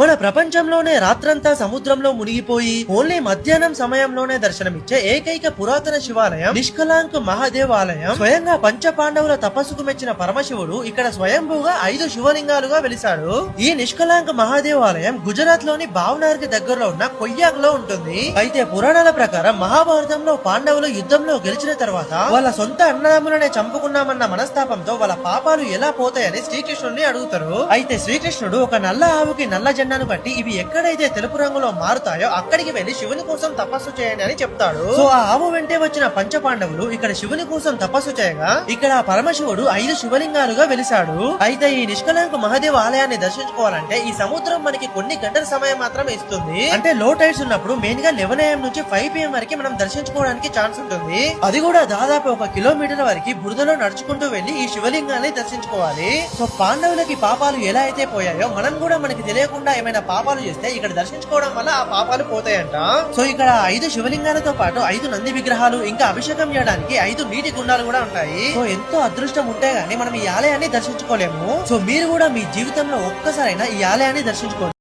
మన ప్రపంచంలోనే రాత్రంతా సముద్రంలో మునిగిపోయి ఓన్లీ మధ్యాహ్నం సమయంలోనే దర్శనమిచ్చే ఏకైక పురాతన శివాలయం నిష్కలాంక్ మహాదేవ్ ఆలయం. స్వయంగా పంచ పాండవుల తపస్సుకు మెచ్చిన పరమశివుడు ఇక్కడ స్వయంభూగా 5 శివలింగాలుగా వెలిశాడు. ఈ నిష్కలాంక్ మహాదేవ్ ఆలయం గుజరాత్ లోని భావనగర్ కి దగ్గరలో ఉన్న కొయ్యాక్ లో ఉంటుంది. అయితే పురాణాల ప్రకారం మహాభారతంలో పాండవులు యుద్ధంలో గెలిచిన తర్వాత వాళ్ళ సొంత అన్నదమ్ములనే చంపుకున్నామన్న మనస్తాపంతో వాళ్ళ పాపాలు ఎలా పోతాయని శ్రీకృష్ణుడిని అడుగుతారు. అయితే శ్రీకృష్ణుడు ఒక నల్ల ఆవుకి నల్ల జెండాను బట్టి ఇవి ఎక్కడైతే తెలుపు రంగులో మారుతాయో అక్కడికి వెళ్లి శివుని కోసం తపస్సు చేయండి అని చెప్తాడు. సో ఆ ఆవు వెంటే వచ్చిన పంచ పాండవులు ఇక్కడ శివుని కోసం తపస్సు చేయగా ఇక్కడ పరమశివుడు 5 శివలింగాలుగా వెలిశాడు. అయితే ఈ నిష్కలంక మహాదేవ్ ఆలయాన్ని దర్శించుకోవాలంటే ఈ సముద్రం మనకి కొన్ని గంటల సమయం మాత్రమే ఇస్తుంది. అంటే లో టైడ్స్ ఉన్నప్పుడు మెయిన్ గా 11 AM నుంచి 5 PM వరకు మనం దర్శించుకోవడానికి ఛాన్స్ ఉంటుంది. అది కూడా దాదాపు 1 కిలోమీటర్ వరకు బురదలో నడుచుకుంటూ వెళ్లి ఈ శివలింగాన్ని దర్శించుకోవాలి. సో పాండవులకి పాపాలు ఎలా అయితే పోయాయో మనం కూడా మనకి తెలియకుండా ఏమైనా పాపాలు చేస్తే ఇక్కడ దర్శించుకోవడం వల్ల ఆ పాపాలు పోతాయంట. సో ఇక్కడ 5 శివలింగాలతో పాటు 5 నంది విగ్రహాలు, ఇంకా అభిషేకం చేయడానికి 5 నీటి గుండాలు కూడా ఉంటాయి. సో ఎంతో అదృష్టం ఉంటే గానీ మనం ఈ ఆలయాన్ని దర్శించుకోలేము. సో మీరు కూడా మీ జీవితంలో ఒక్కసారైనా ఈ ఆలయాన్ని దర్శించుకోండి.